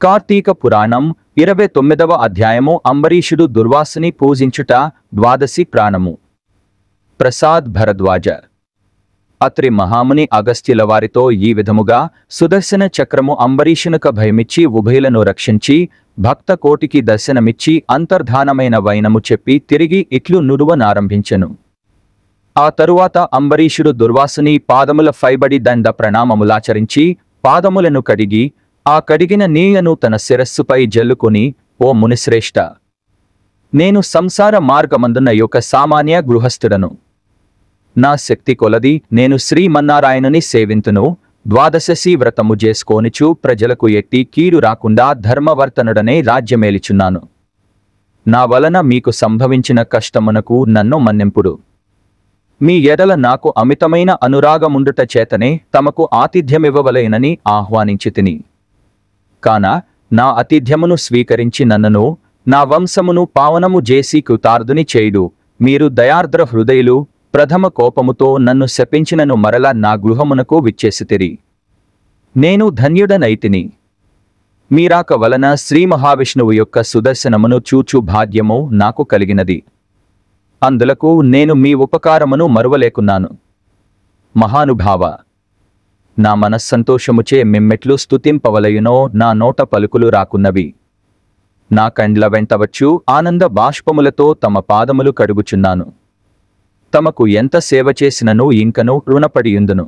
కార్తీక పురాణం 29వ అధ్యాయము అంబరీషుడు దుర్వాసుని పూజించుట ద్వాదశి ప్రాణము. ప్రసాద్ భరద్వాజ. అత్రి మహాముని అగస్త్యుల వారితో ఈ విధముగా సుదర్శన చక్రము అంబరీషునక భయమిచ్చి ఉభయులను రక్షించి భక్త కోటికి దర్శనమిచ్చి అంతర్ధానమైన వైనము చెప్పి తిరిగి ఇట్లు నుడువనారంభించెను. ఆ తరువాత అంబరీషుడు దుర్వాసుని పాదముల ఫైబడి దండ ప్రణామములాచరించి పాదములను కడిగి ఆ కడిగిన నీళ్లను తన శిరస్సుపై జల్లుకొని, ఓ మునిశ్రేష్ఠ, నేను సంసార మార్గమందున్న యొక్క సామాన్య గృహస్థుడను. నా శక్తి కొలది నేను శ్రీమన్నారాయణుని సేవింతును. ద్వాదశి వ్రతము చేసుకోనిచు ప్రజలకు ఎట్టి కీడు రాకుండా ధర్మవర్తనుడనే రాజ్యమేలిచున్నాను. నా వలన మీకు సంభవించిన కష్టమునకు నన్ను మన్నింపుడు. మీ ఎడల నాకు అమితమైన అనురాగముండుట చేతనే తమకు ఆతిథ్యమివ్వవలెనని ఆహ్వానించితిని. కాన నా ఆతిథ్యమును స్వీకరించి నన్నను నా వంశమును పావనము చేసి కృతార్థుని చేయుడు. మీరు దయార్ద్ర హృదయులు ప్రథమ కోపముతో నన్ను శపించినను మరల నా గృహమునకు విచ్చేసితిరి. నేను ధన్యుడనైతిని. మీరాక వలన శ్రీ మహావిష్ణువు యొక్క సుదర్శనమును చూచు భాగ్యము నాకు కలిగినది. అందులకు నేను మీ ఉపకారమును మరువలేకున్నాను. మహానుభావ, నా మనస్సంతోషముచే మిమ్మెట్లు స్తుతింపవలయునో నా నోట పలుకులు రాకున్నవి. నా కండ్ల వెంటవచ్చు ఆనంద బాష్పములతో తమ పాదములు కడుగుచున్నాను. తమకు ఎంత సేవ చేసినను ఇంకను రుణపడియుందును.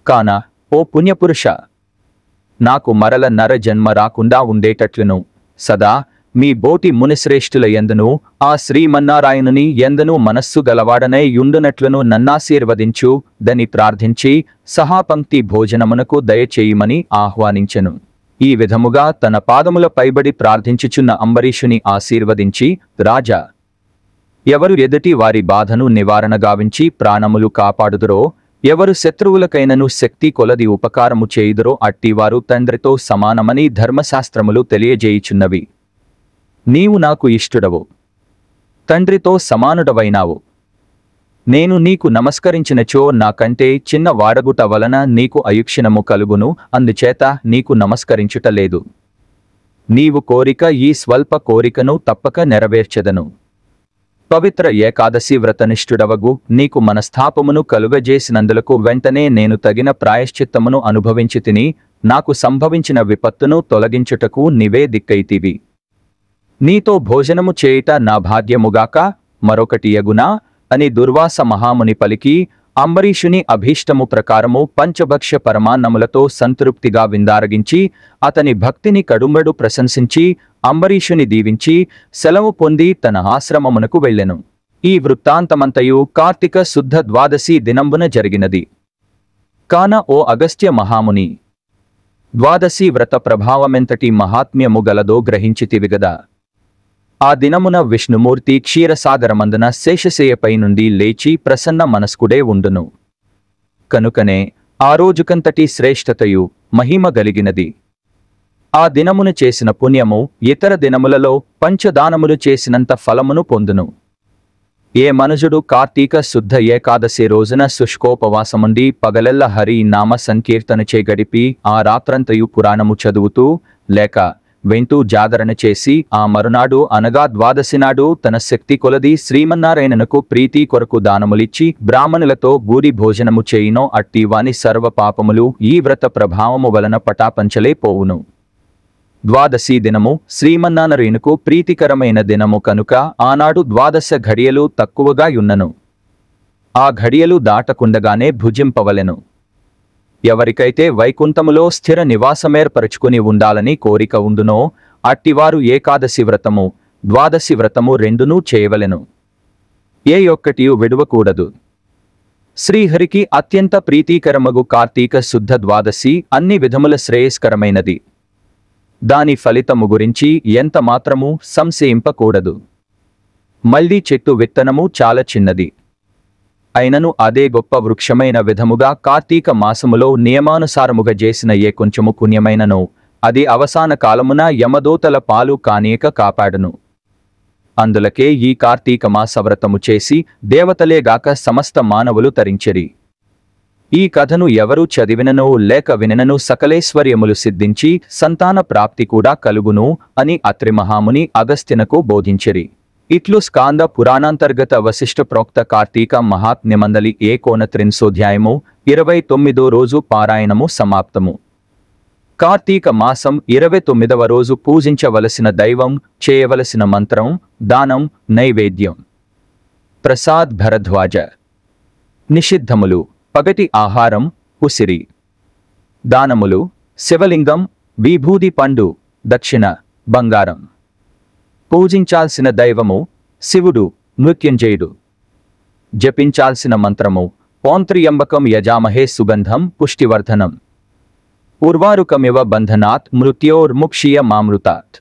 కాన ఓ పుణ్యపురుష, నాకు మరల నర జన్మ రాకుండా ఉండేటట్లును సదా మీ బోటి మునిశ్రేష్ఠుల యందును ఆ శ్రీమన్నారాయణుని యందును మనస్సు గలవాడనై యుండునట్లును నన్నాశీర్వదించు దని ప్రార్థించి సహాపంక్తి భోజనమునకు దయచేయమని ఆహ్వానించెను. ఈ విధముగా తన పాదముల పైబడి ప్రార్థించుచున్న అంబరీషుని ఆశీర్వదించి, రాజా, ఎవరు ఎదుటి వారి బాధను నివారణ గావించి ప్రాణములు కాపాడుదురో, ఎవరు శత్రువులకైనను శక్తి కొలది ఉపకారము చేయుదురో అట్టివారు తండ్రితో సమానమని ధర్మశాస్త్రములు తెలియజేయుచున్నవి. నీవు నాకు ఇష్టుడవు, తండ్రితో సమానుడవైనావు. నేను నీకు నమస్కరించినచో నాకంటే చిన్న వాడగుట వలన నీకు అయుక్షణము కలుగును. అందుచేత నీకు నమస్కరించుట లేదు. నీవు కోరిక ఈ స్వల్ప కోరికను తప్పక నెరవేర్చెదను. పవిత్ర ఏకాదశి వ్రతనిష్ఠుడవగు నీకు మనస్తాపమును కలుగజేసినందులకు వెంటనే నేను తగిన ప్రాయశ్చిత్తమును అనుభవించి తిని నాకు సంభవించిన విపత్తును తొలగించుటకు నీవే దిక్కైతివి. నీతో భోజనము చేయుట నా భాగ్యముగాక మరొకటి యగునా అని దుర్వాస మహాముని పలికి, అంబరీషుని అభీష్టము ప్రకారము పంచభక్ష్య పరమాన్నములతో సంతృప్తిగా విందారగించి అతని భక్తిని కడుంబడు ప్రశంసించి అంబరీషుని దీవించి సెలవు పొంది తన ఆశ్రమమునకు వెళ్ళెను. ఈ వృత్తాంతమంతయు కార్తీక శుద్ధ ద్వాదశి దినంబున జరిగినది. కాన ఓ అగస్త్య మహాముని, ద్వాదశి వ్రత ప్రభావమెంతటి మహాత్మ్యము గలదో గ్రహించితివిగదా. ఆ దినమున విష్ణుమూర్తి క్షీరసాగరమందున శేషశయ్యపై నుండి లేచి ప్రసన్న మనస్కుడే ఉండును. కనుకనే ఆ రోజుకంతటి శ్రేష్ఠతయు మహిమ గలిగినది. ఆ దినమున చేసిన పుణ్యము ఇతర దినములలో పంచదానములు చేసినంత ఫలమును పొందును. ఏ మనుజుడు కార్తీక శుద్ధ ఏకాదశి రోజున శుష్కోపవాసముండి పగలెల్ల హరి నామ సంకీర్తనచే గడిపి ఆ రాత్రంతయు పురాణము చదువుతూ లేక వెంటూ జాగరణ చేసి ఆ మరునాడు అనగా ద్వాదశి నాడు తన శక్తి కొలది శ్రీమన్నారాయణనుకు ప్రీతి కొరకు దానములిచ్చి బ్రాహ్మణులతో గూడి భోజనము చేయునో అట్టివాని సర్వ పాపములు ఈ వ్రత ప్రభావము వలన పటాపంచలే పోవును. ద్వాదశి దినము శ్రీమన్నారాయణుకు ప్రీతికరమైన దినము కనుక ఆనాడు ద్వాదశ ఘడియలు తక్కువగా యున్నను. ఆ ఘడియలు దాటకుండగానే భుజింపవలెను. ఎవరికైతే వైకుంఠములో స్థిర నివాసమేర్పరచుకుని ఉండాలని కోరిక ఉండునో అట్టివారు ఏకాదశి వ్రతము ద్వాదశి వ్రతము రెండునూ చేయవలెను. ఏ ఒక్కటియు విడువకూడదు. శ్రీహరికి అత్యంత ప్రీతికరమగు కార్తీక శుద్ధ ద్వాదశి అన్ని విధముల శ్రేయస్కరమైనది. దాని ఫలితము గురించి ఎంత మాత్రము సంశయింపకూడదు. మల్లి చెట్టు విత్తనము చాలా చిన్నది. అయినను అదే గొప్ప వృక్షమైన విధముగా కార్తీక మాసములో నియమానుసారముగా చేసిన ఏ కొంచెము పుణ్యమైనను అది అవసాన కాలమున యమదూతల పాలు కానీయక కాపాడును. అందులకే ఈ కార్తీక మాసవ్రతము చేసి దేవతలేగాక సమస్త మానవులు తరించెరి. ఈ కథను ఎవరు చదివినను లేక వినను సకలేశ్వర్యములు సిద్ధించి సంతాన ప్రాప్తి కూడా కలుగును అని అత్రి మహాముని అగస్త్యనకు బోధించిరి. ఇట్లు స్కాంద పురాణాంతర్గత వశిష్ఠ ప్రోక్త కార్తీక మహాత్మ్యమందలి 29వ 29వ రోజు పారాయణము సమాప్తము. కార్తీక మాసం 29వ రోజు పూజించవలసిన దైవం, చేయవలసిన మంత్రం, దానం, నైవేద్యం. ప్రసాద్ భరద్వాజ. నిషిద్ధములు: పగటి ఆహారం, ఉసిరి. దానములు: శివలింగం, విభూది పండు, దక్షిణ, బంగారం. పూజించాల్సిన దైవము శివుడు, మృత్యుంజయుడు. జపించాల్సిన మంత్రము ఓం త్ర్యంబకం యజామహే సుగంధం పుష్టివర్ధనం. ఉర్వారుకమివ బంధనాత్ మృత్యోర్ముక్షీయ మామృతాత్.